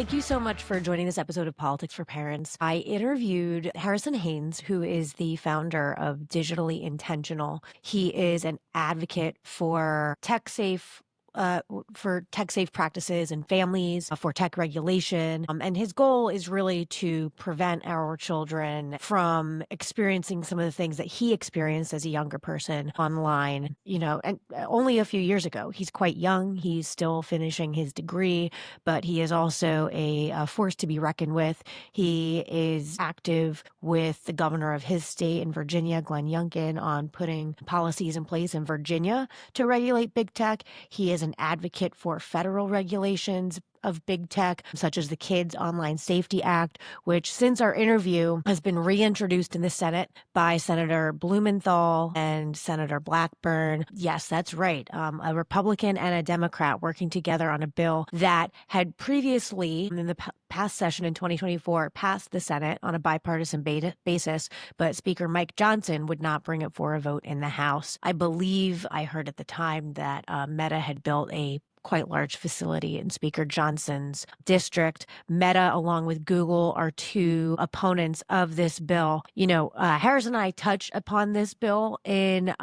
Thank you so much for joining this episode of Politics for Parents. I interviewed Harrison Haynes, who is the founder of Digitally Intentional. He is an advocate for tech safe practices and families, for tech regulation. And his goal is really to prevent our children from experiencing some of the things that he experienced as a younger person online, and only a few years ago. He's quite young. He's still finishing his degree, but he is also a force to be reckoned with. He is active with the governor of his state in Virginia, Glenn Youngkin, on putting policies in place in Virginia to regulate big tech. He is an advocate for federal regulations of big tech, such as the Kids Online Safety Act, which since our interview has been reintroduced in the Senate by Senator Blumenthal and Senator Blackburn. Yes, that's right. A Republican and a Democrat working together on a bill that had previously, in the past session in 2024, passed the Senate on a bipartisan basis, but Speaker Mike Johnson would not bring it for a vote in the House. I believe I heard at the time that Meta had built a quite large facility in Speaker Johnson's district. Meta, along with Google, are two opponents of this bill. Harris and I touched upon this bill in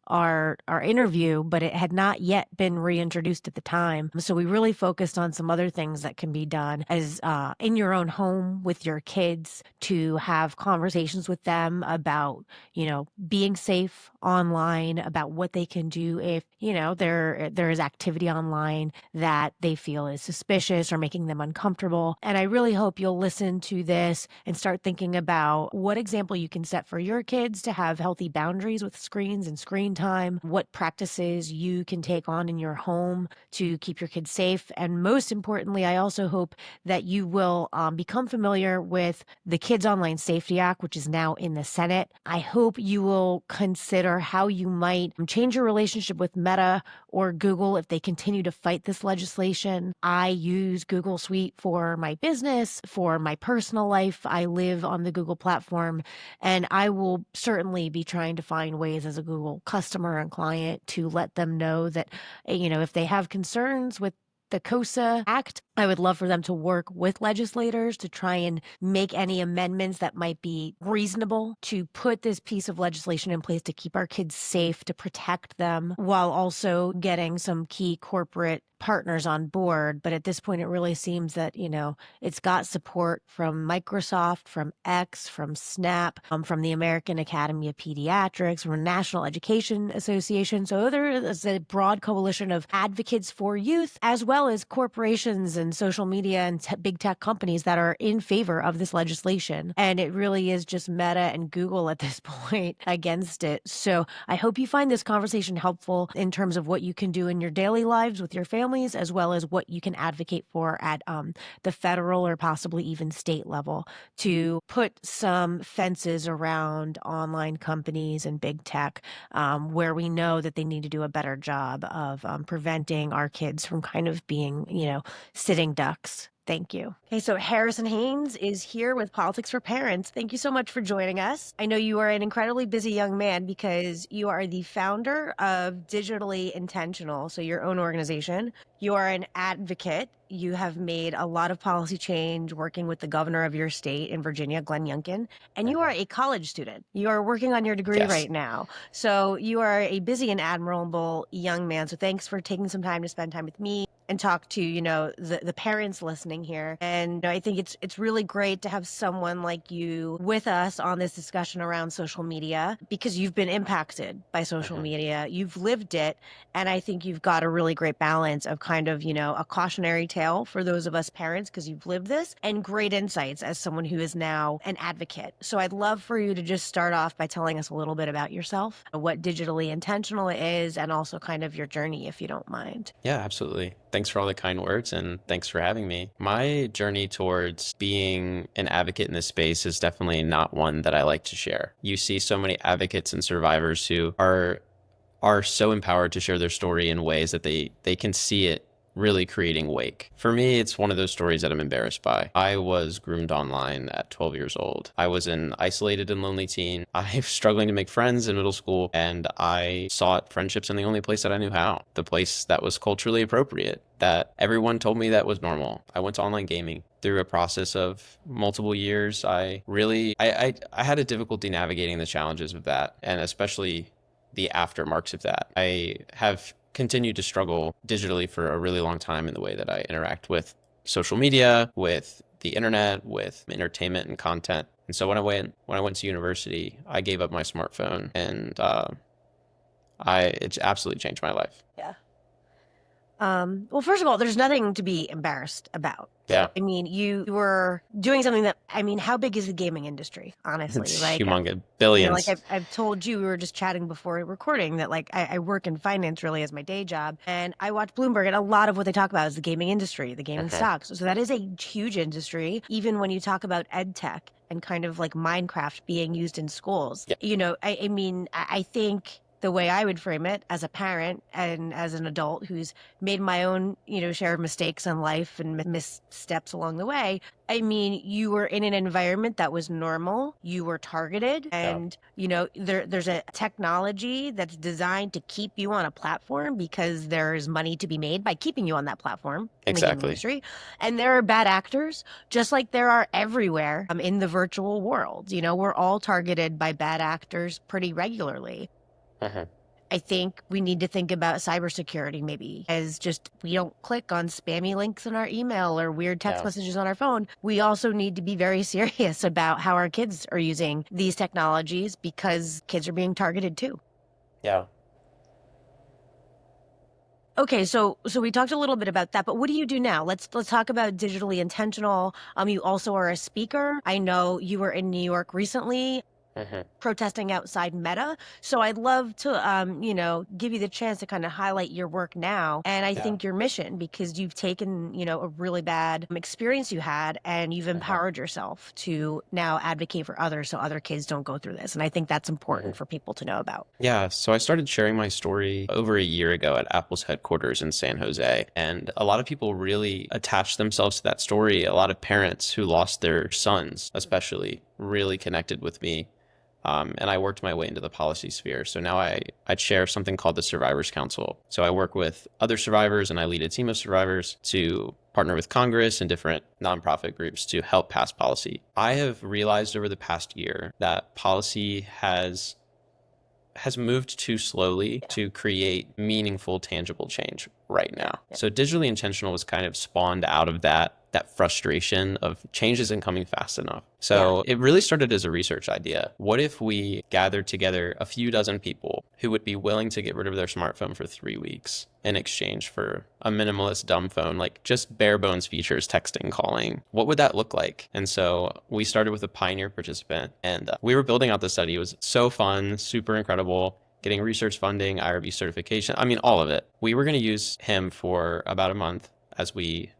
our interview, but it had not yet been reintroduced at the time. So we really focused on some other things that can be done as in your own home with your kids, to have conversations with them about, being safe online, about what they can do if, there is activity online that they feel is suspicious or making them uncomfortable. And I really hope you'll listen to this and start thinking about what example you can set for your kids to have healthy boundaries with screens and screen time, what practices you can take on in your home to keep your kids safe. And most importantly, I also hope that you will become familiar with the Kids Online Safety Act, which is now in the Senate. I hope you will consider how you might change your relationship with Meta or Google if they continue to fight this legislation. I use Google Suite for my business, for my personal life. I live on the Google platform, and I will certainly be trying to find ways as a Google customer and client to let them know that, if they have concerns with the KOSA Act, I would love for them to work with legislators to try and make any amendments that might be reasonable to put this piece of legislation in place to keep our kids safe, to protect them, while also getting some key corporate partners on board. But at this point, it really seems that, it's got support from Microsoft, from X, from Snap, from the American Academy of Pediatrics, from National Education Association. So there is a broad coalition of advocates for youth, as well as corporations and social media and big tech companies that are in favor of this legislation. And it really is just Meta and Google at this point against it. So I hope you find this conversation helpful in terms of what you can do in your daily lives with your families, as well as what you can advocate for at the federal or possibly even state level to put some fences around online companies and big tech, where we know that they need to do a better job of preventing our kids from kind of being, sitting ducks. Thank you. Okay, so Harrison Haynes is here with Politics for Parents. Thank you so much for joining us. I know you are an incredibly busy young man because you are the founder of Digitally Intentional, so your own organization. You are an advocate. You have made a lot of policy change working with the governor of your state in Virginia, Glenn Youngkin, and you are a college student. You are working on your degree Yes. right now. So you are a busy and admirable young man. So thanks for taking some time to spend time with me and talk to, the parents listening here. And I think it's really great to have someone like you with us on this discussion around social media, because you've been impacted by social media. You've lived it. And I think you've got a really great balance of kind of, a cautionary tale for those of us parents, because you've lived this, and great insights as someone who is now an advocate. So I'd love for you to just start off by telling us a little bit about yourself, what Digitally Intentional is, and also kind of your journey, if you don't mind. Yeah, absolutely. Thanks for all the kind words and thanks for having me. My journey towards being an advocate in this space is definitely not one that I like to share. You see so many advocates and survivors who are so empowered to share their story in ways that they can see it really creating Wake. For me, it's one of those stories that I'm embarrassed by. I was groomed online at 12 years old. I was an isolated and lonely teen. I was struggling to make friends in middle school, and I sought friendships in the only place that I knew how, the place that was culturally appropriate, that everyone told me that was normal. I went to online gaming. Through a process of multiple years, I had a difficulty navigating the challenges of that, and especially the aftermarks of that. I have continued to struggle digitally for a really long time in the way that I interact with social media, with the internet, with entertainment and content. And so when I went to university, I gave up my smartphone, and it absolutely changed my life. Yeah. Well, first of all, there's nothing to be embarrassed about. Yeah, I mean, you were doing something that, I mean, how big is the gaming industry, honestly? it's Like, humongous, like billions. I've told you, we were just chatting before recording that like I work in finance really as my day job, and I watch Bloomberg, and a lot of what they talk about is the gaming industry, the gaming Uh-huh. stocks. So that is a huge industry. Even when you talk about ed tech and kind of like Minecraft being used in schools, Yeah, I mean, I think the way I would frame it as a parent and as an adult who's made my own, share of mistakes in life and missteps along the way. I mean, you were in an environment that was normal, you were targeted, yeah, and there's a technology that's designed to keep you on a platform because there's money to be made by keeping you on that platform in the gaming exactly. industry. And there are bad actors, just like there are everywhere in the virtual world. We're all targeted by bad actors pretty regularly. Uh-huh. I think we need to think about cybersecurity maybe as just we don't click on spammy links in our email or weird text Yeah, messages on our phone. We also need to be very serious about how our kids are using these technologies because kids are being targeted too. yeah. Okay, so we talked a little bit about that, but what do you do now? Let's talk about digitally intentional. You also are a speaker. I know you were in New York recently Uh-huh. protesting outside Meta. So I'd love to, give you the chance to kind of highlight your work now. And I Yeah. think your mission, because you've taken, a really bad experience you had and you've Uh-huh. empowered yourself to now advocate for others so other kids don't go through this. And I think that's Uh-huh. important for people to know about. Yeah, so I started sharing my story over a year ago at Apple's headquarters in San Jose, and a lot of people really attached themselves to that story. A lot of parents who lost their sons, especially, really connected with me. And I worked my way into the policy sphere. So now I chair something called the Survivors Council. So I work with other survivors and I lead a team of survivors to partner with Congress and different nonprofit groups to help pass policy. I have realized over the past year that policy has moved too slowly to create meaningful, tangible change right now. Yeah. So digitally intentional was kind of spawned out of that frustration of change isn't coming fast enough. So it really started as a research idea. What if we gathered together a few dozen people who would be willing to get rid of their smartphone for 3 weeks in exchange for a minimalist dumb phone, like just bare bones features, texting, calling? What would that look like? And so we started with a pioneer participant, and we were building out the study. It was so fun, super incredible, getting research funding, IRB certification. I mean, all of it. We were going to use him for about a month as we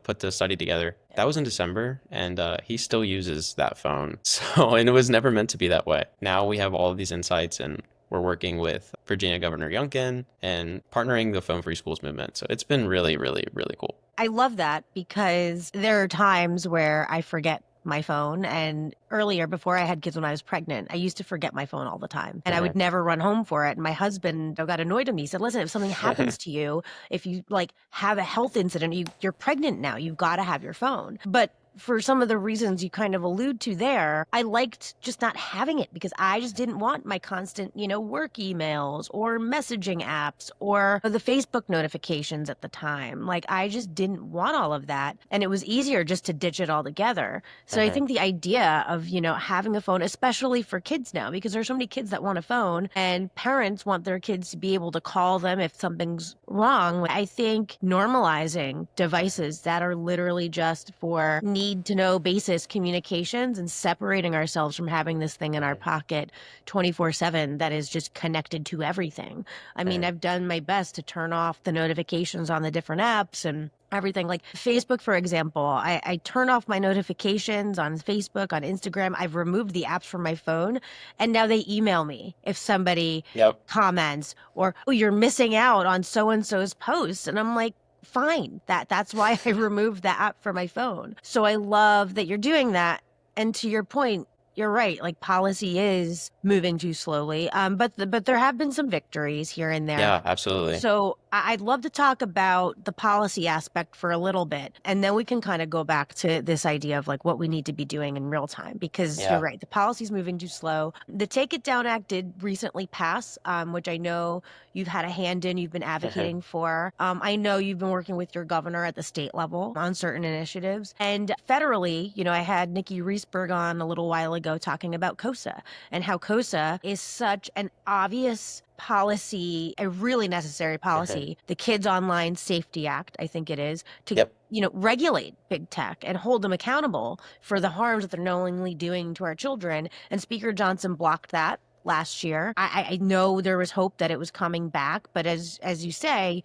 put the study together. That was in December, and he still uses that phone. So, and it was never meant to be that way. Now we have all of these insights, and we're working with Virginia Governor Youngkin and partnering the Phone Free Schools movement. So it's been really, really, really cool. I love that because there are times where I forget my phone. And earlier, before I had kids when I was pregnant, I used to forget my phone all the time and I would never run home for it. And my husband got annoyed at me. He said, listen, if something happens to you, if you like have a health incident, you're pregnant now, you've got to have your phone. But for some of the reasons you kind of allude to there, I liked just not having it because I just didn't want my constant, work emails or messaging apps or the Facebook notifications at the time. Like I just didn't want all of that. And it was easier just to ditch it all together. So I think the idea of, having a phone, especially for kids now, because there's so many kids that want a phone and parents want their kids to be able to call them if something's wrong. I think normalizing devices that are literally just for need to know basis communications and separating ourselves from having this thing in our pocket 24/7 that is just connected to everything. I mean, I've done my best to turn off the notifications on the different apps and everything. Like Facebook, for example, I turn off my notifications on Facebook, on Instagram. I've removed the apps from my phone, and now they email me if somebody Yep. comments or, oh, you're missing out on so and so's post. And I'm like, fine. That's why I removed the app from my phone. So I love that you're doing that. And to your point, you're right. Like policy is moving too slowly. But there have been some victories here and there. Yeah, absolutely. So I'd love to talk about the policy aspect for a little bit, and then we can kind of go back to this idea of like what we need to be doing in real time, because you're Yeah. right, the policy's moving too slow. The Take It Down Act did recently pass, which I know you've had a hand in, you've been advocating for. I know you've been working with your governor at the state level on certain initiatives. And federally, I had Nikki Reisberg on a little while ago talking about COSA and how COSA is such an obvious policy, a really necessary policy, the Kids Online Safety Act, I think it is, to Yep. regulate big tech and hold them accountable for the harms that they're knowingly doing to our children. And Speaker Johnson blocked that last year. I know there was hope that it was coming back, but as you say,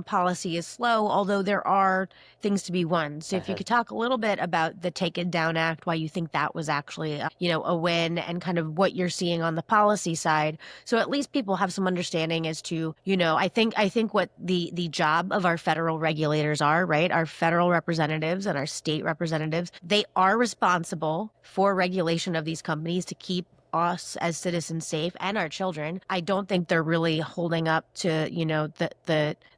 policy is slow, although there are things to be won. So if you could talk a little bit about the Take It Down Act, why you think that was actually a win, and kind of what you're seeing on the policy side, so at least people have some understanding as to, I think what the job of our federal regulators are, right? Our federal representatives and our state representatives, they are responsible for regulation of these companies to keep us as citizens safe and our children. I don't think they're really holding up to,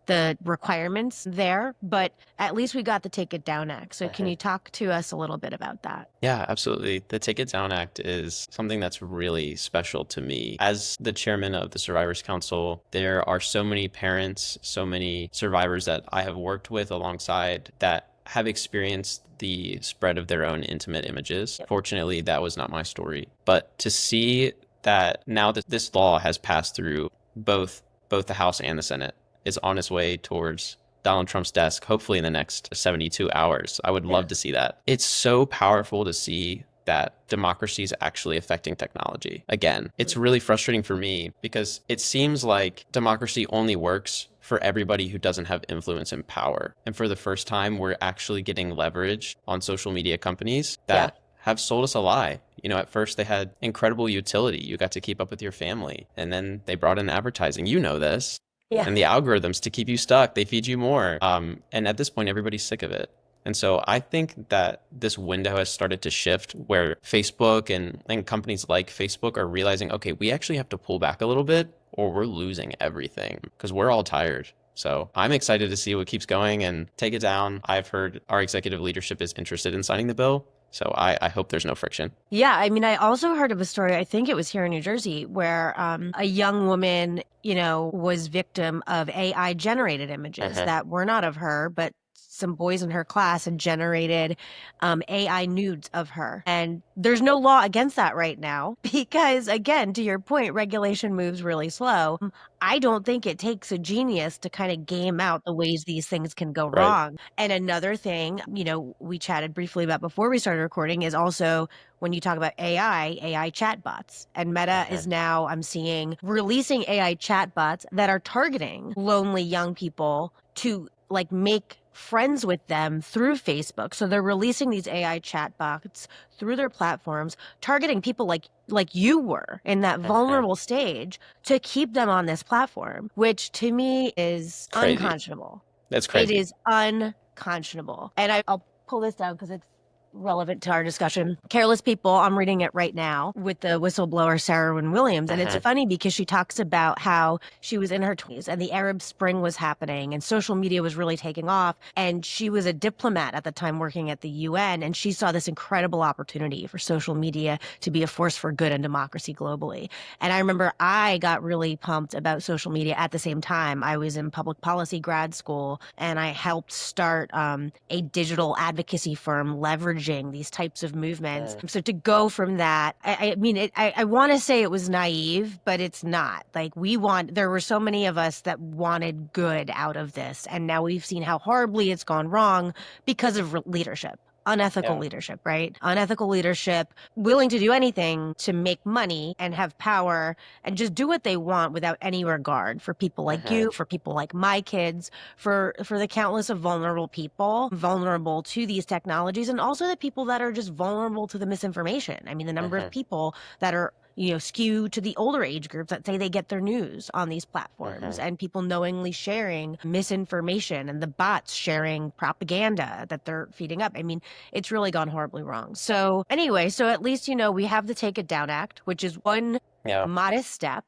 the requirements there, but at least we got the Take It Down Act. So can you talk to us a little bit about that? Yeah, absolutely. The Take It Down Act is something that's really special to me. As the chairman of the Survivors Council, there are so many parents, so many survivors that I have worked with alongside that have experienced the spread of their own intimate images. Yep. Fortunately, that was not my story. But to see that now that this law has passed through both the House and the Senate, is on its way towards Donald Trump's desk, hopefully in the next 72 hours. I would love to see that. It's so powerful to see that democracy is actually affecting technology. Again, it's really frustrating for me because it seems like democracy only works for everybody who doesn't have influence and power. And for the first time, we're actually getting leverage on social media companies that have sold us a lie. At first they had incredible utility. You got to keep up with your family. And then they brought in advertising. You know this. Yeah. And the algorithms to keep you stuck, they feed you more. And at this point, everybody's sick of it. And so I think that this window has started to shift where Facebook and companies like Facebook are realizing, okay, we actually have to pull back a little bit or we're losing everything because we're all tired. So I'm excited to see what keeps going and take it down. I've heard our executive leadership is interested in signing the bill. So I hope there's no friction. Yeah, I mean, I also heard of a story, I think it was here in New Jersey, where a young woman, was victim of AI generated images that were not of her, but some boys in her class had generated AI nudes of her. And there's no law against that right now because, again, to your point, regulation moves really slow. I don't think it takes a genius to kind of game out the ways these things can go wrong. And another thing, we chatted briefly about before we started recording is also when you talk about AI chatbots. And Meta is now, I'm seeing, releasing AI chatbots that are targeting lonely young people to make friends with them through Facebook. So they're releasing these AI chatbots through their platforms, targeting people like you were in that vulnerable stage to keep them on this platform, which to me is Crazy. Unconscionable. That's crazy. It is unconscionable. And I'll pull this down because it's relevant to our discussion. Careless People, I'm reading it right now with the whistleblower Sarah Wynne Williams. And it's funny because she talks about how she was in her 20s and the Arab Spring was happening and social media was really taking off. And she was a diplomat at the time working at the UN. And she saw this incredible opportunity for social media to be a force for good and democracy globally. And I remember I got really pumped about social media at the same time. I was in public policy grad school and I helped start a digital advocacy firm leveraging these types of movements. So to go from that, I want to say it was naive, but it's not. There were so many of us that wanted good out of this. And now we've seen how horribly it's gone wrong because of leadership. Unethical leadership, right? Unethical leadership, willing to do anything to make money and have power and just do what they want without any regard for people like you, for people like my kids, for the countless of vulnerable people, vulnerable to these technologies, and also the people that are just vulnerable to the misinformation. I mean, the number of people that are skew to the older age groups that say they get their news on these platforms, Mhm. and people knowingly sharing misinformation and the bots sharing propaganda that they're feeding up. I mean, it's really gone horribly wrong. So anyway, so at least, we have the Take It Down Act, which is one Yeah. modest step.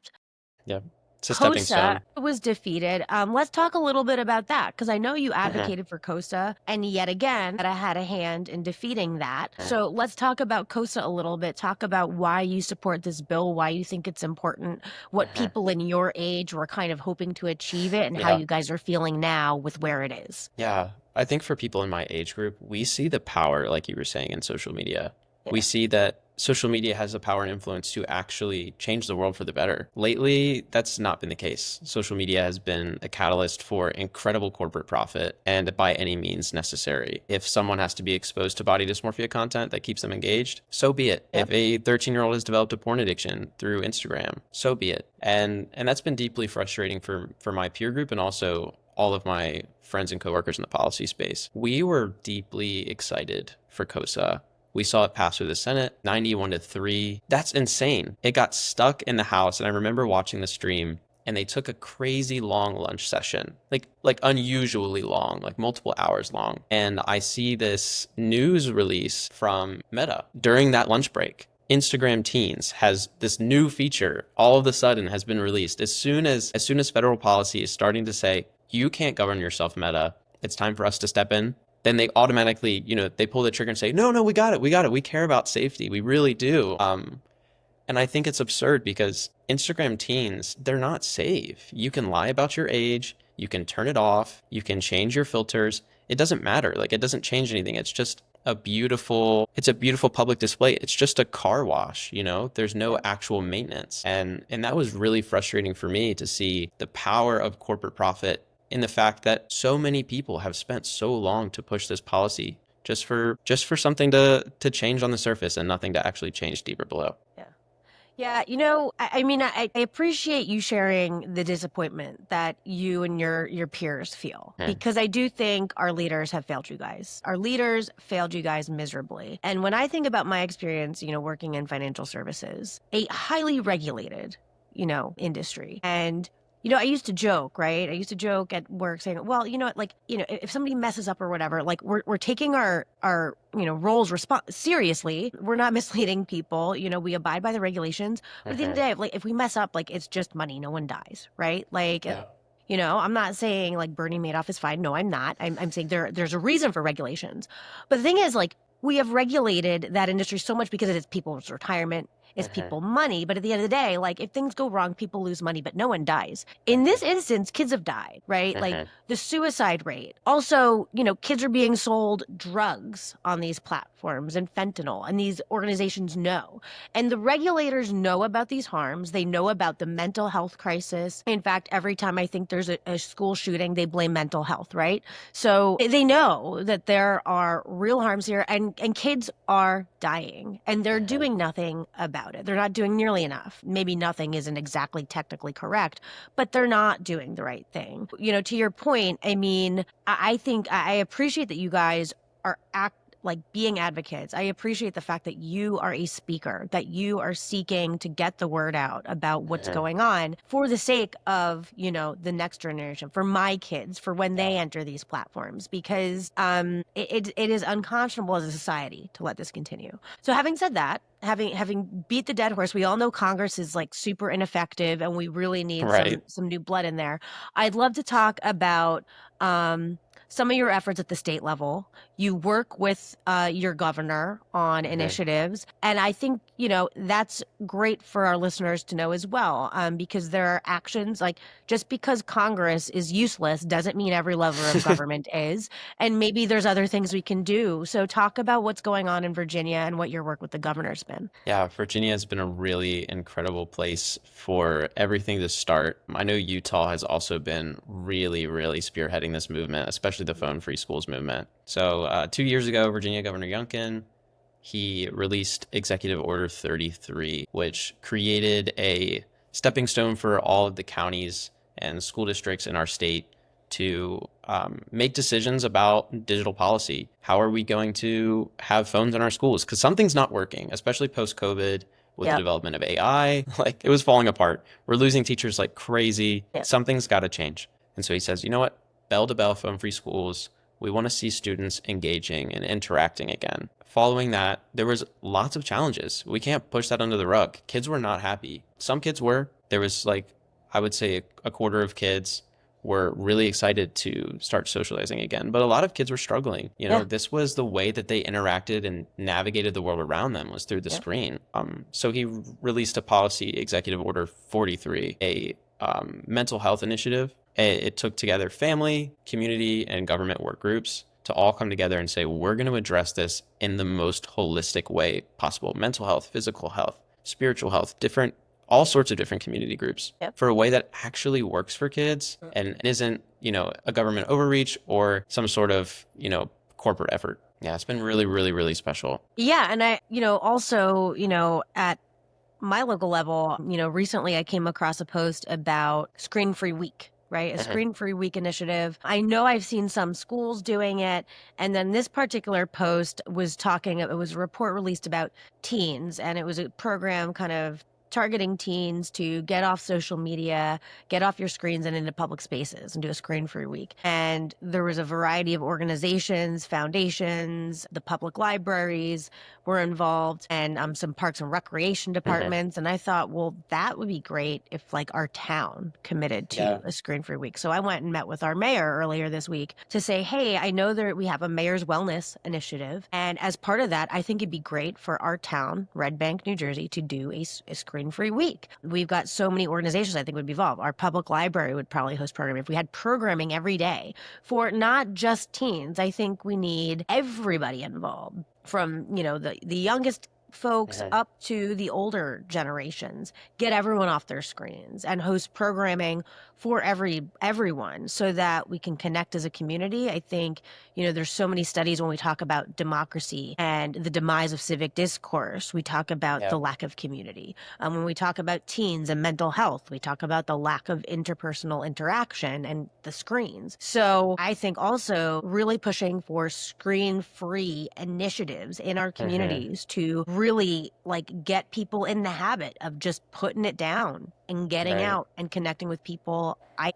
Yeah. It's a stepping COSA stone. was defeated. Let's talk a little bit about that, because I know you Mhm. advocated for COSA, and yet again, that I had a hand in defeating that. Mhm. So let's talk about COSA a little bit. Talk about why you support this bill, why you think it's important, what Mhm. people in your age were kind of hoping to achieve it, and how Yeah. you guys are feeling now with where it is. Yeah. I think for people in my age group, we see the power, like you were saying, in social media. We Yeah. see that social media has the power and influence to actually change the world for the better. Lately, that's not been the case. Social media has been a catalyst for incredible corporate profit and by any means necessary. If someone has to be exposed to body dysmorphia content that keeps them engaged, so be it. Yep. If a 13-year-old has developed a porn addiction through Instagram, so be it. And that's been deeply frustrating for my peer group and also all of my friends and coworkers in the policy space. We were deeply excited for COSA. We saw it pass through the Senate, 91-3. That's insane. It got stuck in the House, and I remember watching the stream, and they took a crazy long lunch session, like unusually long, like multiple hours long. And I see this news release from Meta during that lunch break. Instagram Teens has this new feature all of a sudden has been released as soon as federal policy is starting to say you can't govern yourself, Meta. It's time for us to step in. Then they automatically, they pull the trigger and say, no, we got it. We care about safety. We really do. And I think it's absurd because Instagram Teens, they're not safe. You can lie about your age. You can turn it off. You can change your filters. It doesn't matter. Like, it doesn't change anything. It's a beautiful public display. It's just a car wash. There's no actual maintenance. And that was really frustrating for me to see the power of corporate profit in the fact that so many people have spent so long to push this policy just for something to change on the surface and nothing to actually change deeper below. Yeah. Yeah, I mean, I appreciate you sharing the disappointment that you and your peers feel, Hmm. because I do think our leaders have failed you guys. Our leaders failed you guys miserably. And when I think about my experience, working in financial services, a highly regulated, industry. And I used to joke, right? I used to joke at work saying, well, you know what, like, if somebody messes up or whatever, like we're taking our roles seriously. We're not misleading people. We abide by the regulations. But at the end of the day, like if we mess up, like it's just money. No one dies, right? Like, Yeah. I'm not saying like Bernie Madoff is fine. No, I'm not. I'm saying there's a reason for regulations. But the thing is, like, we have regulated that industry so much because it is people's retirement, it's people money. But at the end of the day, like if things go wrong, people lose money, but no one dies. In this instance, kids have died, right? Like the suicide rate. Also, kids are being sold drugs on these platforms and fentanyl, and these organizations know. And the regulators know about these harms. They know about the mental health crisis. In fact, every time I think there's a school shooting, they blame mental health, right? So they know that there are real harms here, and kids are dying, and they're doing nothing about it. They're not doing nearly enough. Maybe nothing isn't exactly technically correct, but they're not doing the right thing. To your point, I mean, I think I appreciate that you guys are being advocates. I appreciate the fact that you are a speaker, that you are seeking to get the word out about what's going on for the sake of, the next generation, for my kids, for when they enter these platforms, because it is unconscionable as a society to let this continue. So having said that, having beat the dead horse, we all know Congress is like super ineffective and we really need Right. some new blood in there. I'd love to talk about some of your efforts at the state level. You work with your governor on initiatives. And I think, that's great for our listeners to know as well, because there are actions, like just because Congress is useless doesn't mean every level of government is. And maybe there's other things we can do. So talk about what's going on in Virginia and what your work with the governor's been. Yeah, Virginia has been a really incredible place for everything to start. I know Utah has also been really, really spearheading this movement, especially the phone free schools movement. So 2 years ago, Virginia Governor Youngkin, he released Executive Order 33, which created a stepping stone for all of the counties and school districts in our state to make decisions about digital policy. How are we going to have phones in our schools? Because something's not working, especially post-COVID. with the Yep. development of AI. Like it was falling apart. We're losing teachers like crazy. Yep. Something's got to change. And so he says, you know what? Bell to bell, phone free schools. We want to see students engaging and interacting again. Following that, there was lots of challenges. We can't push that under the rug. Kids were not happy. Some kids were. There was like, I would say a quarter of kids were really excited to start socializing again, but a lot of kids were struggling. You know, Yeah. this was the way that they interacted and navigated the world around them was through the Yeah. screen. So he released a policy, Executive Order 43, a mental health initiative. It took together family, community, and government work groups to all come together and say, we're going to address this in the most holistic way possible. Mental health, physical health, spiritual health, all sorts of different community groups. Yep. For a way that actually works for kids and isn't, a government overreach or some sort of, corporate effort. Yeah, it's been really, really, really special. Yeah. And I, also, at my local level, recently I came across a post about Screen Free Week, right? A Screen Free Week initiative. I know I've seen some schools doing it. And then this particular post was it was a report released about teens, and it was a program kind of targeting teens to get off social media, get off your screens and into public spaces and do a screen-free week. And there was a variety of organizations, foundations, the public libraries were involved, and some parks and recreation departments. And I thought, well, that would be great if like our town committed to a screen-free week. So I went and met with our mayor earlier this week to say, hey, I know that we have a mayor's wellness initiative. And as part of that, I think it'd be great for our town, Red Bank, New Jersey, to do a screen-free week. We've got so many organizations I think would be involved. Our public library would probably host programming. If we had programming every day for not just teens, I think we need everybody involved, from, the youngest folks up to the older generations. Get everyone off their screens and host programming for everyone so that we can connect as a community. I think, there's so many studies when we talk about democracy and the demise of civic discourse, we talk about the lack of community. When we talk about teens and mental health, we talk about the lack of interpersonal interaction and the screens. So I think also really pushing for screen-free initiatives in our communities to really like get people in the habit of just putting it down and getting out and connecting with people. I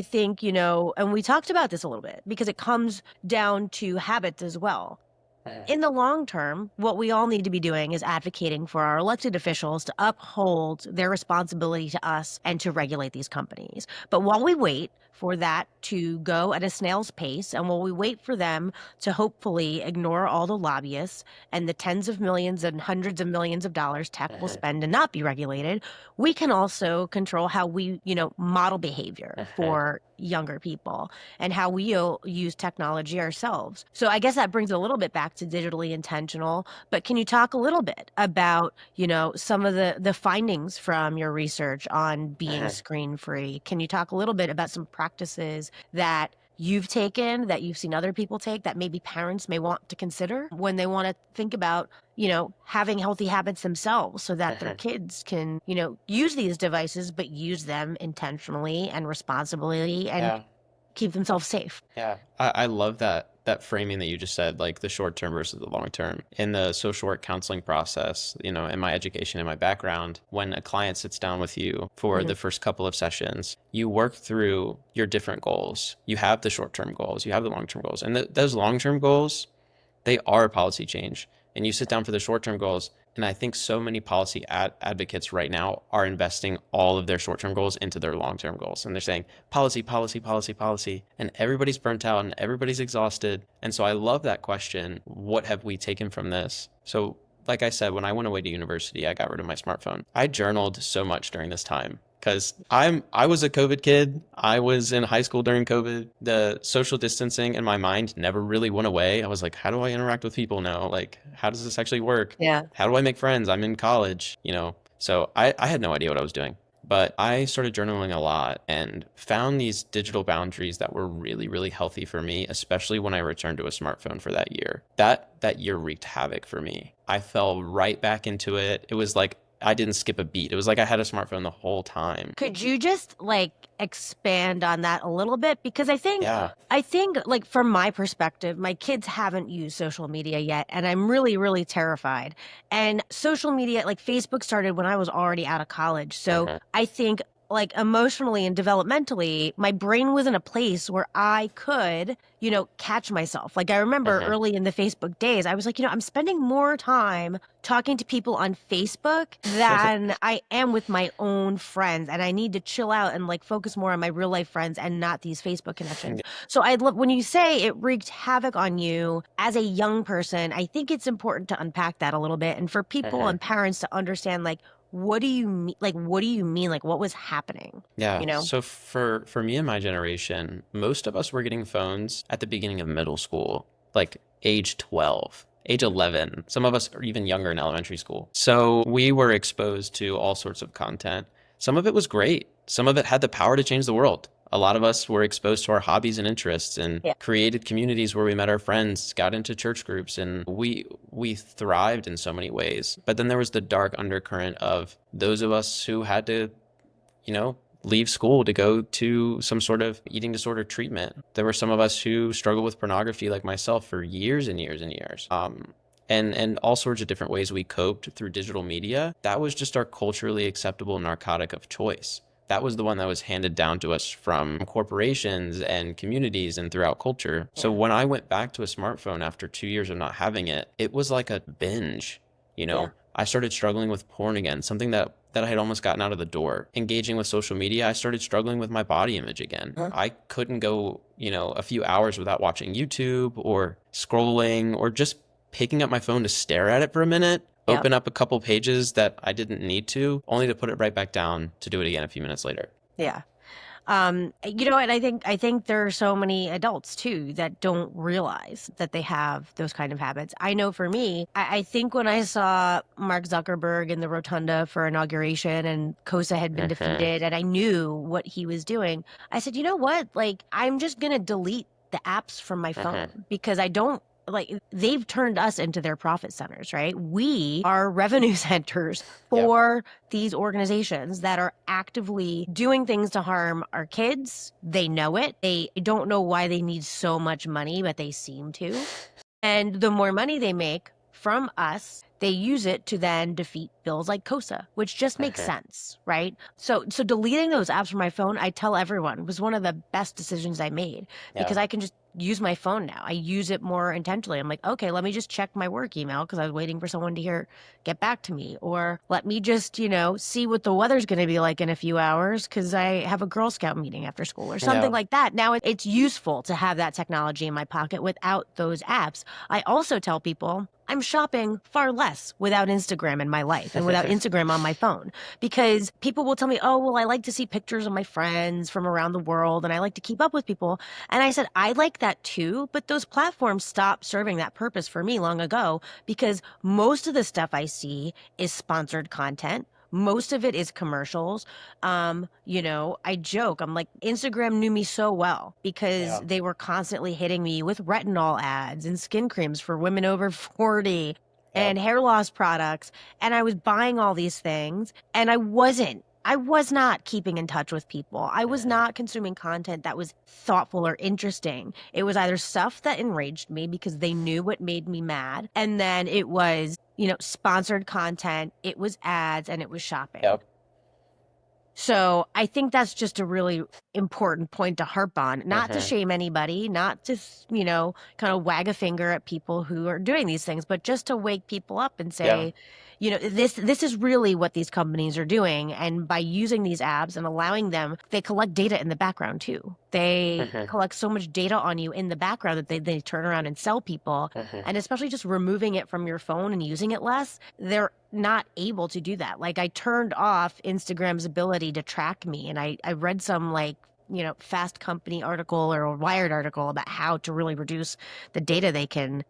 think, and we talked about this a little bit because it comes down to habits as well. In the long term, what we all need to be doing is advocating for our elected officials to uphold their responsibility to us and to regulate these companies. But while we wait for that to go at a snail's pace, and while we wait for them to hopefully ignore all the lobbyists and the tens of millions and hundreds of millions of dollars tech will spend and not be regulated, we can also control how we, model behavior for younger people and how we use technology ourselves. So I guess that brings a little bit back to digitally intentional, but can you talk a little bit about, some of the findings from your research on being screen free? Can you talk a little bit about some practices that you've taken, that you've seen other people take, that maybe parents may want to consider when they want to think about, having healthy habits themselves so that their kids can, use these devices, but use them intentionally and responsibly and keep themselves safe? Yeah. I love that framing that you just said, like the short term versus the long term. In the social work counseling process, in my education and my background, when a client sits down with you for the first couple of sessions, you work through your different goals. You have the short term goals, you have the long term goals. And those long term goals, they are policy change. And you sit down for the short term goals. And I think so many policy advocates right now are investing all of their short-term goals into their long-term goals. And they're saying policy, policy, policy, policy. And everybody's burnt out and everybody's exhausted. And so I love that question. What have we taken from this? So like I said, when I went away to university, I got rid of my smartphone. I journaled so much during this time because I was a COVID kid. I was in high school during COVID. The social distancing in my mind never really went away. I was like, how do I interact with people now? Like, how does this actually work? Yeah. How do I make friends? I'm in college, So I had no idea what I was doing. But I started journaling a lot and found these digital boundaries that were really, really healthy for me, especially when I returned to a smartphone for that year. That year wreaked havoc for me. I fell right back into it. It was like I didn't skip a beat. It was like I had a smartphone the whole time. Could you just like expand on that a little bit? Because Yeah. I think like from my perspective, my kids haven't used social media yet, and I'm really, really terrified. And social media, like Facebook started when I was already out of college. So Hmm. I think like emotionally and developmentally, my brain was in a place where I could, catch myself. Like I remember Hmm. early in the Facebook days, I was like, I'm spending more time talking to people on Facebook than I am with my own friends. And I need to chill out and like focus more on my real life friends and not these Facebook connections. So I love when you say it wreaked havoc on you as a young person, I think it's important to unpack that a little bit and for people Hmm. and parents to understand like what do you mean what do you mean like what was happening, Yeah. you know? So for me and my generation, most of us were getting phones at the beginning of middle school, like age 12, age 11. Some of us are even younger in elementary school. So we were exposed to all sorts of content. Some of it was great. Some of it had the power to change the world. A lot of us were exposed to our hobbies and interests and Yeah. created communities where we met our friends, got into church groups, and we thrived in so many ways. But then there was the dark undercurrent of those of us who had to, you know, leave school to go to some sort of eating disorder treatment. There were some of us who struggled with pornography, like myself, for years and years and years. And all sorts of different ways we coped through digital media. That was just our culturally acceptable narcotic of choice. That was the one that was handed down to us from corporations and communities and throughout culture. So Yeah. when I went back to a smartphone after 2 years of not having it, it was like a binge, you Yeah. know? I started struggling with porn again, something that I had almost gotten out of the door. Engaging with social media, I started struggling with my body image again. Huh? I couldn't go, a few hours without watching YouTube or scrolling or just picking up my phone to stare at it for a minute, Yeah. open up a couple pages that I didn't need to, only to put it right back down to do it again a few minutes later. Yeah. And I think there are so many adults too that don't realize that they have those kind of habits. I know for me, I think when I saw Mark Zuckerberg in the rotunda for inauguration and Kosa had been Hmm. defeated and I knew what he was doing, I said, you know what? Like, I'm just gonna delete the apps from my Hmm. phone because I don't like they've turned us into their profit centers, right? We are revenue centers Yep. for these organizations that are actively doing things to harm our kids. They know it. They don't know why they need so much money, but they seem to. And the more money they make from us, they use it to then defeat bills like KOSA, which just makes Hmm. sense, right? So deleting those apps from my phone, I tell everyone, was one of the best decisions I made Yeah. because I can just use my phone now. I use it more intentionally. I'm like, okay, let me just check my work email because I was waiting for someone to get back to me. Or let me just, see what the weather's going to be like in a few hours because I have a Girl Scout meeting after school or something Yeah. like that. Now it's useful to have that technology in my pocket without those apps. I also tell people I'm shopping far less without Instagram in my life and without Instagram on my phone because people will tell me, oh, well, I like to see pictures of my friends from around the world and I like to keep up with people. And I said, I like that too, but those platforms stopped serving that purpose for me long ago because most of the stuff I see is sponsored content. Most of it is commercials. I joke. I'm like, Instagram knew me so well because Yeah. they were constantly hitting me with retinol ads and skin creams for women over 40 Yep. and hair loss products. And I was buying all these things and I was not keeping in touch with people. I was Hmm. not consuming content that was thoughtful or interesting. It was either stuff that enraged me because they knew what made me mad. And then it was, sponsored content, it was ads, and it was shopping. Yep. So I think that's just a really important point to harp on, not to Hmm. shame anybody, not to, kind of wag a finger at people who are doing these things, but just to wake people up and Yeah. say, this is really what these companies are doing. And by using these apps and allowing them, they collect data in the background too. They Hmm. collect so much data on you in the background that they turn around and sell people. Hmm. And especially just removing it from your phone and using it less, they're not able to do that. Like I turned off Instagram's ability to track me and I read some like, Fast Company article or a Wired article about how to really reduce the data they can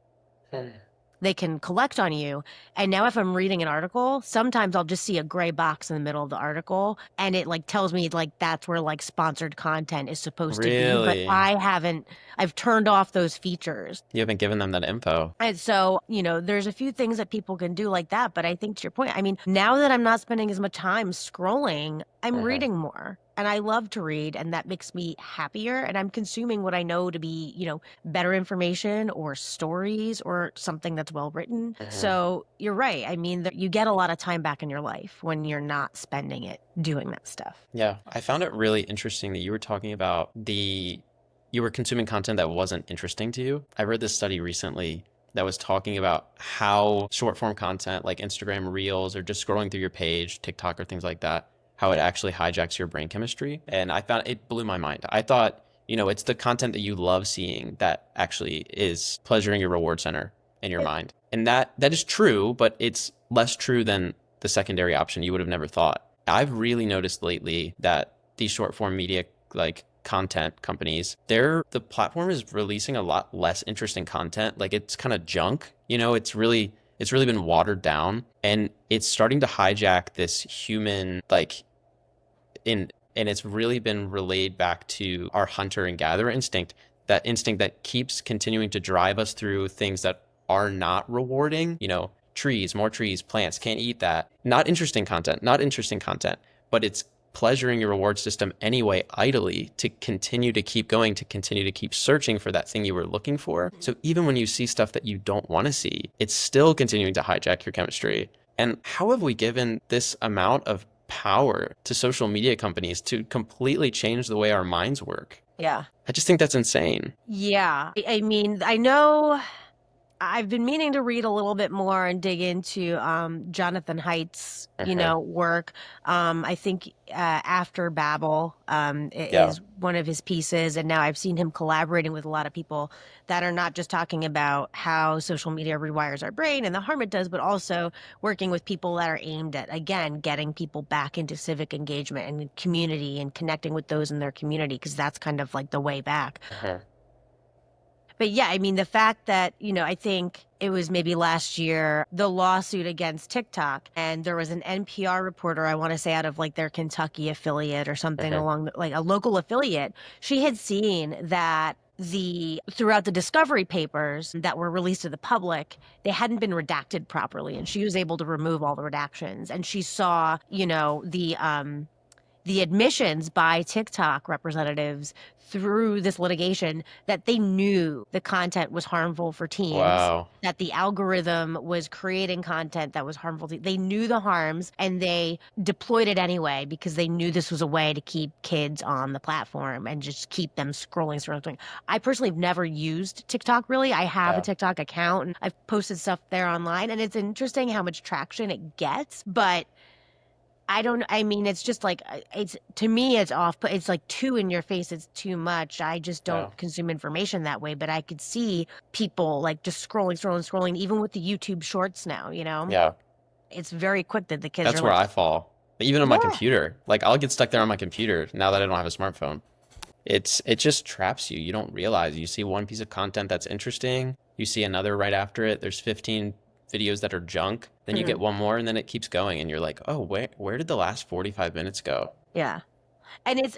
they can collect on you. And now if I'm reading an article, sometimes I'll just see a gray box in the middle of the article and it like tells me like that's where like sponsored content is supposed to be, but Really? I've turned off those features. You haven't given them that info. And so, there's a few things that people can do like that. But I think to your point, I mean, now that I'm not spending as much time scrolling, I'm Uh-huh. reading more. And I love to read, and that makes me happier. And I'm consuming what I know to be, better information or stories or something that's well written. Uh-huh. So you're right. I mean, you get a lot of time back in your life when you're not spending it doing that stuff. Yeah, I found it really interesting that you were talking about you were consuming content that wasn't interesting to you. I read this study recently that was talking about how short form content like Instagram Reels or just scrolling through your page, TikTok or things like that, how it actually hijacks your brain chemistry. And I found it blew my mind. I thought, it's the content that you love seeing that actually is pleasuring your reward center in your mind. And that is true, but it's less true than the secondary option you would have never thought. I've really noticed lately that these short form media like content companies, the platform is releasing a lot less interesting content. Like it's kind of junk. It's really been watered down and it's starting to hijack this human like in and it's really been relayed back to our hunter and gatherer instinct, that instinct that keeps continuing to drive us through things that are not rewarding, trees, more trees, plants, can't eat that. Not interesting content, but it's pleasuring your reward system anyway, idly, to continue to keep going, to continue to keep searching for that thing you were looking for. So even when you see stuff that you don't want to see, it's still continuing to hijack your chemistry. And how have we given this amount of power to social media companies to completely change the way our minds work? Yeah. I just think that's insane. Yeah. I mean, I know I've been meaning to read a little bit more and dig into Jonathan Haidt's, Uh-huh. work. I think After Babel Yeah. is one of his pieces, and now I've seen him collaborating with a lot of people that are not just talking about how social media rewires our brain and the harm it does, but also working with people that are aimed at, again, getting people back into civic engagement and community and connecting with those in their community, because that's kind of like the way back. Uh-huh. But yeah, I mean, the fact that, I think it was maybe last year, the lawsuit against TikTok, and there was an NPR reporter, I want to say out of like their Kentucky affiliate or something Uh-huh. along like a local affiliate. She had seen that throughout the discovery papers that were released to the public, they hadn't been redacted properly. And she was able to remove all the redactions. And she saw, the admissions by TikTok representatives through this litigation that they knew the content was harmful for teens, Wow. that the algorithm was creating content that was harmful they knew the harms, and they deployed it anyway because they knew this was a way to keep kids on the platform and just keep them scrolling. I personally have never used TikTok really. I have a Yeah. TikTok account and I've posted stuff there online, and it's interesting how much traction it gets, but I mean, it's just like, to me, it's off, but it's like too in your face. It's too much. I just Yeah. don't consume information that way, but I could see people like just scrolling, even with the YouTube shorts now, Yeah. it's very quick that the kids That's are where like, I fall. Even on my yeah, computer. Like I'll get stuck there on my computer now that I don't have a smartphone. It just traps you. You don't realize. You see one piece of content that's interesting, you see another right after it. There's 15 videos that are junk. Then you get mhm, one more and then it keeps going and you're like, "Oh, where did the last 45 minutes go?" yeah. And it's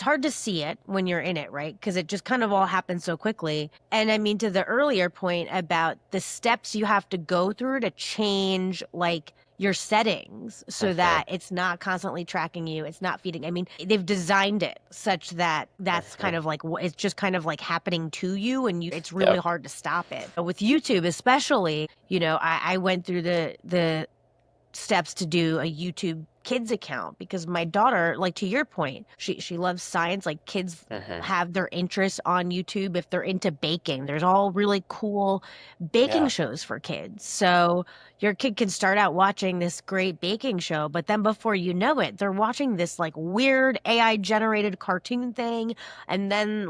hard to see it when you're in it, right? Because it just kind of all happens so quickly. And I mean, to the earlier point about the steps you have to go through to change like your settings so Uh-huh. that it's not constantly tracking you, it's not feeding. I mean, they've designed it such that that's Uh-huh. kind of like it's just kind of like happening to you, and it's really Yep. hard to stop it. But with YouTube especially, I went through the steps to do a YouTube kids account because my daughter, like to your point, she loves science. Like kids Uh-huh. have their interests on YouTube. If they're into baking, there's all really cool baking Yeah. shows for kids. So your kid can start out watching this great baking show, but then before you know it, they're watching this like weird AI generated cartoon thing. And then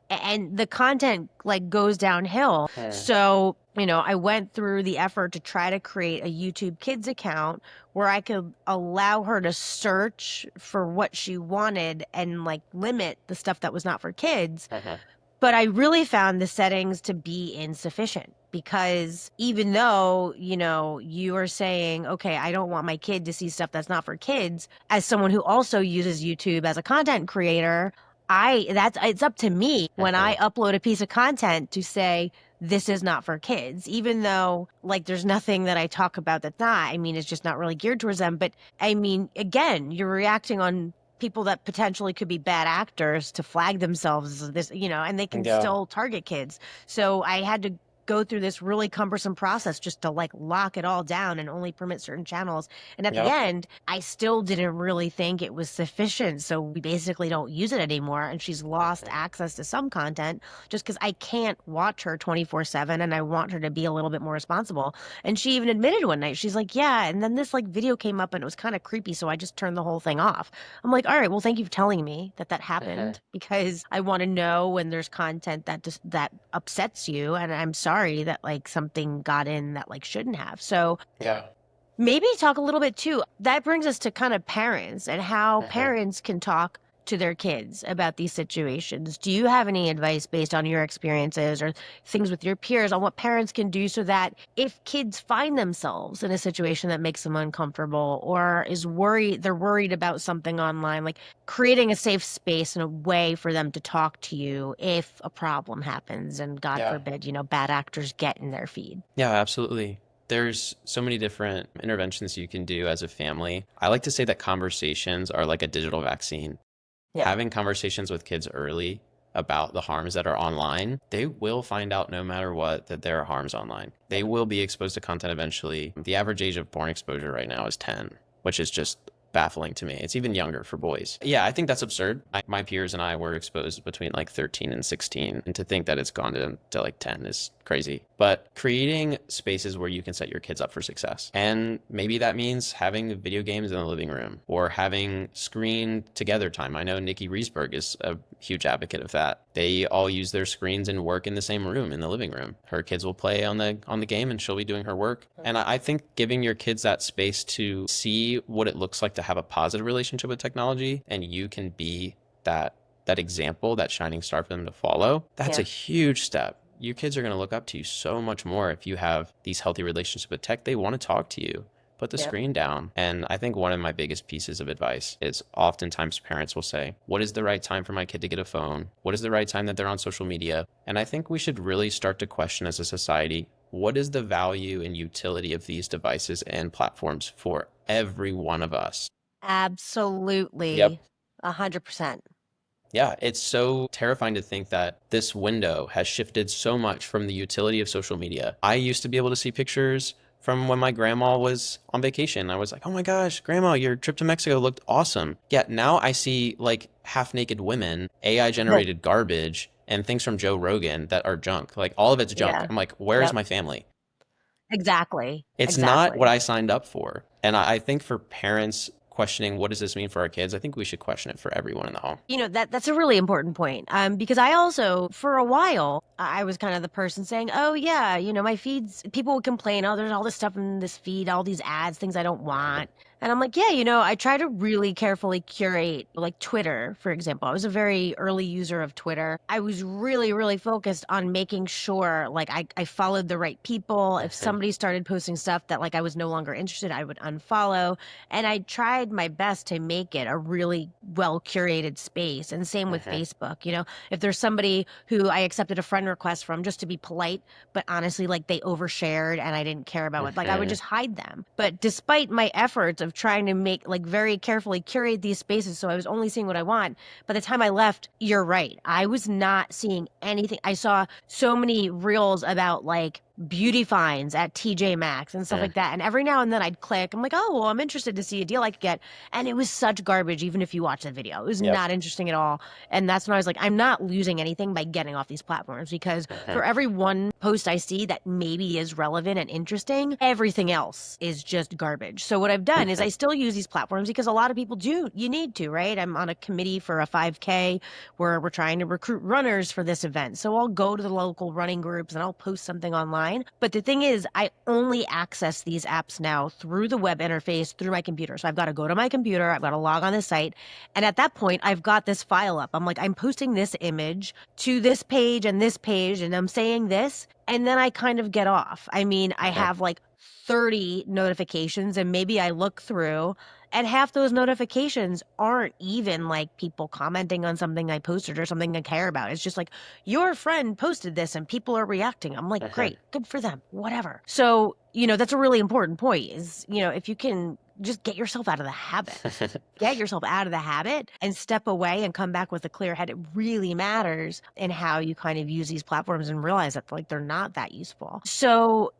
and the content like goes downhill. Uh, So, I went through the effort to try to create a YouTube Kids account where I could allow her to search for what she wanted and like limit the stuff that was not for kids. Uh-huh. But I really found the settings to be insufficient. because even though, you are saying, okay, I don't want my kid to see stuff that's not for kids, as someone who also uses YouTube as a content creator, it's up to me when I Mhm. upload a piece of content to say, this is not for kids, even though like there's nothing that I talk about that's not. I mean, it's just not really geared towards them. But I mean, again, you're reacting on people that potentially could be bad actors to flag themselves as this, and they can Yeah. still target kids. So I had to go through this really cumbersome process just to like lock it all down and only permit certain channels. And at the Yep. end, I still didn't really think it was sufficient. So we basically don't use it anymore. And she's lost Mhm. access to some content just because I can't watch her 24/7 and I want her to be a little bit more responsible. And she even admitted one night, she's like, yeah. And then this like video came up and it was kind of creepy. So I just turned the whole thing off. I'm like, all right, well, thank you for telling me that Mhm. happened because I want to know when there's content that upsets you, and I'm sorry that like something got in that like shouldn't have. So Yeah. maybe talk a little bit too. That brings us to kind of parents and how Mhm. parents can talk to their kids about these situations. Do you have any advice based on your experiences or things with your peers on what parents can do so that if kids find themselves in a situation that makes them uncomfortable or they're worried about something online, like creating a safe space and a way for them to talk to you if a problem happens and God Yeah. forbid, bad actors get in their feed? Yeah, absolutely. There's so many different interventions you can do as a family. I like to say that conversations are like a digital vaccine. Yeah. Having conversations with kids early about the harms that are online, they will find out no matter what that there are harms online. They will be exposed to content eventually. The average age of porn exposure right now is 10, which is just baffling to me. It's even younger for boys. Yeah, I think that's absurd. My peers and I were exposed between like 13 and 16, and to think that it's gone to like 10 is crazy. But creating spaces where you can set your kids up for success. And maybe that means having video games in the living room or having screen together time. I know Nikki Riesberg is a huge advocate of that. They all use their screens and work in the same room in the living room. Her kids will play on the game and she'll be doing her work. And I think giving your kids that space to see what it looks like to have a positive relationship with technology, and you can be that example, that shining star for them to follow, that's a Yeah. huge step. Your kids are going to look up to you so much more if you have these healthy relationships with tech. They want to talk to you. Put the Yeah. screen down. And I think one of my biggest pieces of advice is oftentimes parents will say, what is the right time for my kid to get a phone? What is the right time that they're on social media? And I think we should really start to question as a society, what is the value and utility of these devices and platforms for every one of us? Yep. Absolutely. 100%. Yeah, it's so terrifying to think that this window has shifted so much from the utility of social media. I used to be able to see pictures from when my grandma was on vacation. I was like, oh my gosh, grandma, your trip to Mexico looked awesome. Yet now I see like half naked women, AI generated garbage, and things from Joe Rogan that are junk. Like all of it's junk. Yeah. I'm like, where's Yep. my family? Exactly. It's not what Exactly. I signed up for. And I think for parents questioning what does this mean for our kids, I think we should question it for everyone in the home. That's a really important point. Because I also, for a while, I was kind of the person saying, "Oh yeah, my feeds." People would complain, "Oh, there's all this stuff in this feed, all these ads, things I don't Mhm. want." And I'm like, "Yeah, I try to really carefully curate, like Twitter, for example. I was a very early user of Twitter. I was really, really focused on making sure, like, I followed the right people. If Mhm. somebody started posting stuff that like I was no longer interested, I would unfollow." And I tried my best to make it a really well curated space. And same with Mhm. Facebook. If there's somebody who I accepted a friend request from just to be polite, but honestly, like they overshared and I didn't care about it, like I would Mhm. just hide them. But despite my efforts of trying to make like very carefully curate these spaces so I was only seeing what I want, by the time I left, you're right. I was not seeing anything. I saw so many reels about like beauty finds at TJ Maxx and stuff like that. Mhm. And every now and then I'd click. I'm like, oh, well, I'm interested to see a deal I could get. And it was such garbage, even if you watch the video. It was Yep. not interesting at all. And that's when I was like, I'm not losing anything by getting off these platforms because for Mhm. every one post I see that maybe is relevant and interesting, everything else is just garbage. So what I've done is I Mhm. still use these platforms because a lot of people do. You need to, right? I'm on a committee for a 5K where we're trying to recruit runners for this event. So I'll go to the local running groups and I'll post something online. But the thing is, I only access these apps now through the web interface through my computer. So I've got to go to my computer, I've got to log on the site. And at that point, I've got this file up. I'm like, I'm posting this image to this page, and I'm saying this. and then I kind of get off. I mean, I Okay. have like 30 notifications, and maybe I look through, and half those notifications aren't even like people commenting on something I posted or something I care about. It's just like, your friend posted this and people are reacting. I'm like, Uh-huh. great, good for them, whatever. So, that's a really important point is, if you can just get yourself out of the habit. Get yourself out of the habit and step away and come back with a clear head. It really matters in how you kind of use these platforms and realize that like they're not that useful. So,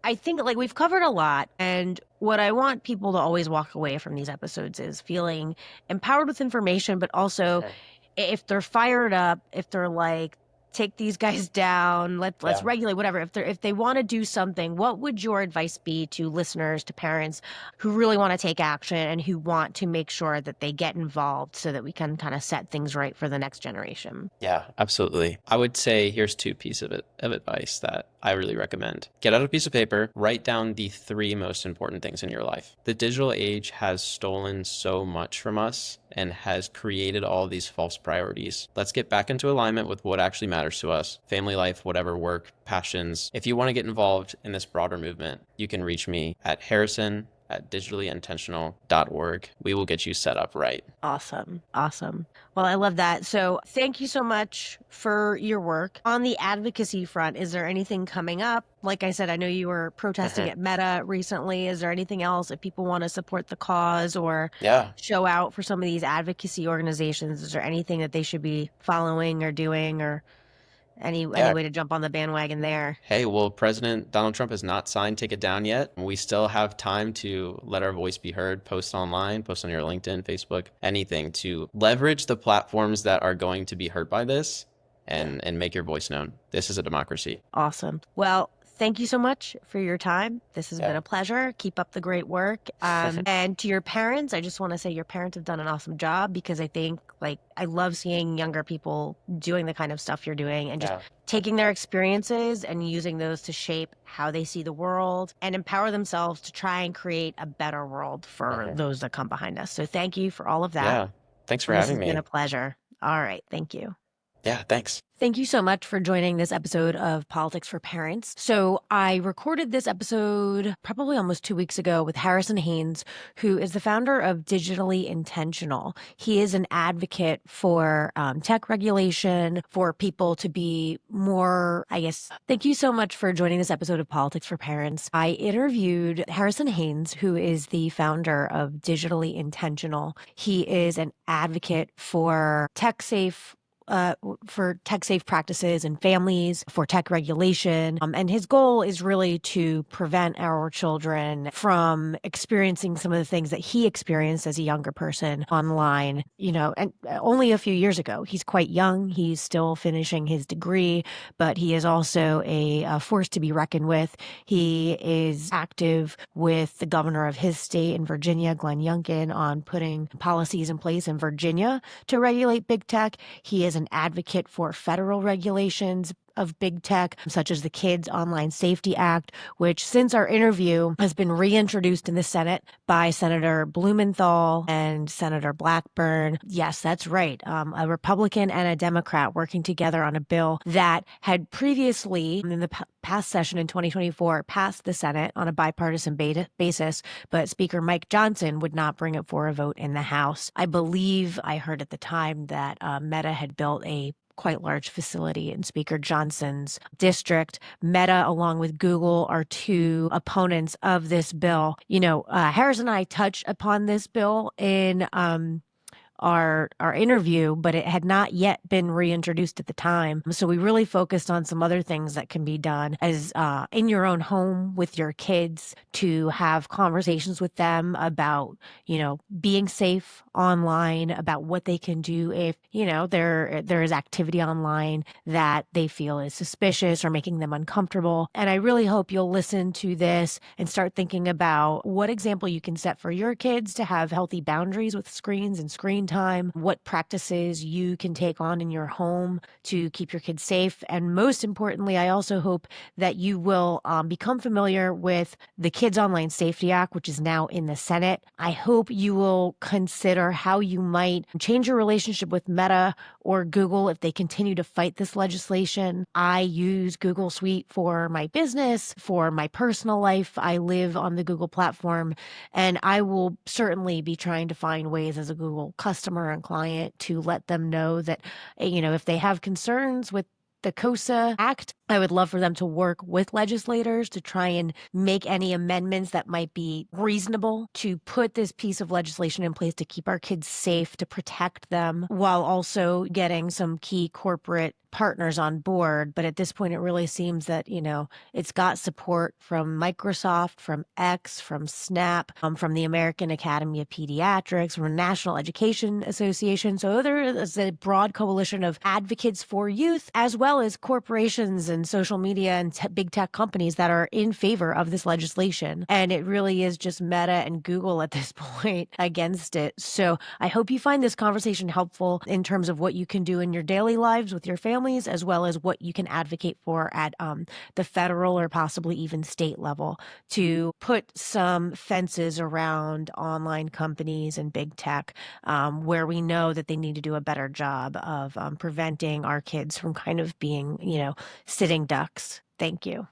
I think like we've covered a lot. And what I want people to always walk away from these episodes is feeling empowered with information, but also Uh-huh. if they're fired up, if they're like, take these guys down, let's Yeah. regulate whatever. If they want to do something, what would your advice be to listeners, to parents who really want to take action and who want to make sure that they get involved so that we can kind of set things right for the next generation? Yeah, absolutely. I would say here's two pieces of advice that I really recommend. Get out a piece of paper, write down the three most important things in your life. The digital age has stolen so much from us and has created all these false priorities. Let's get back into alignment with what actually matters to us. Family life, whatever, work, passions. If you want to get involved in this broader movement, you can reach me at harrison@digitalyintentional.org. We will get you set up right. Awesome. Awesome. Well, I love that. So thank you so much for your work. On the advocacy front, is there anything coming up? Like I said, I know you were protesting Uh-huh. at Meta recently. Is there anything else if people want to support the cause or Yeah. show out for some of these advocacy organizations? Is there anything that they should be following or doing or any Yeah. way to jump on the bandwagon there? Hey, well, President Donald Trump has not signed Take It Down yet. We still have time to let our voice be heard, post online, post on your LinkedIn, Facebook, anything to leverage the platforms that are going to be hurt by this Yeah. and make your voice known. This is a democracy. Awesome. Well, thank you so much for your time. This has been Yeah. a pleasure. Keep up the great work. And to your parents, I just want to say your parents have done an awesome job because I think like I love seeing younger people doing the kind of stuff you're doing and just Yeah. taking their experiences and using those to shape how they see the world and empower themselves to try and create a better world for Uh-huh. those that come behind us. So thank you for all of that. Yeah. Thanks for And this having has been me. a pleasure. All right. Thank you. Yeah. Thanks. Thank you so much for joining this episode of Politics for Parents. So, I recorded this episode probably almost 2 weeks ago with Harrison Haynes, who is the founder of Digitally Intentional. He is an advocate for tech regulation, for people to be more, I guess. Thank you so much for joining this episode of Politics for Parents. I interviewed Harrison Haynes, who is the founder of Digitally Intentional. He is an advocate for tech safe practices in families, for tech regulation. And his goal is really to prevent our children from experiencing some of the things that he experienced as a younger person online, and only a few years ago. He's quite young. He's still finishing his degree, but he is also a force to be reckoned with. He is active with the governor of his state in Virginia, Glenn Youngkin, on putting policies in place in Virginia to regulate big tech. He is an advocate for federal regulations of big tech, such as the Kids Online Safety Act, which since our interview has been reintroduced in the Senate by Senator Blumenthal and Senator Blackburn. Yes, that's right. A Republican and a Democrat working together on a bill that had previously, in the past session in 2024, passed the Senate on a bipartisan basis, but Speaker Mike Johnson would not bring it for a vote in the House. I believe I heard at the time that Meta had built a quite large facility in Speaker Johnson's district. Meta, along with Google, are two opponents of this bill. Harris and I touched upon this bill in our interview, but it had not yet been reintroduced at the time. So we really focused on some other things that can be done as in your own home with your kids to have conversations with them about, being safe online, about what they can do if, there is activity online that they feel is suspicious or making them uncomfortable. And I really hope you'll listen to this and start thinking about what example you can set for your kids to have healthy boundaries with screens and screen time, what practices you can take on in your home to keep your kids safe. And most importantly, I also hope that you will become familiar with the Kids Online Safety Act, which is now in the Senate. I hope you will consider how you might change your relationship with Meta or Google if they continue to fight this legislation. I use Google Suite for my business, for my personal life. I live on the Google platform, and I will certainly be trying to find ways as a Google customer and client to let them know that, if they have concerns with the KOSA Act, I would love for them to work with legislators to try and make any amendments that might be reasonable to put this piece of legislation in place to keep our kids safe, to protect them, while also getting some key corporate partners on board. But at this point, it really seems that, it's got support from Microsoft, from X, from Snap, from the American Academy of Pediatrics, from National Education Association. So there is a broad coalition of advocates for youth, as well as corporations and social media and big tech companies that are in favor of this legislation. And it really is just Meta and Google at this point against it. So I hope you find this conversation helpful in terms of what you can do in your daily lives with your families, as well as what you can advocate for at the federal or possibly even state level to put some fences around online companies and big tech where we know that they need to do a better job of preventing our kids from kind of being, sitting ducks. Thank you.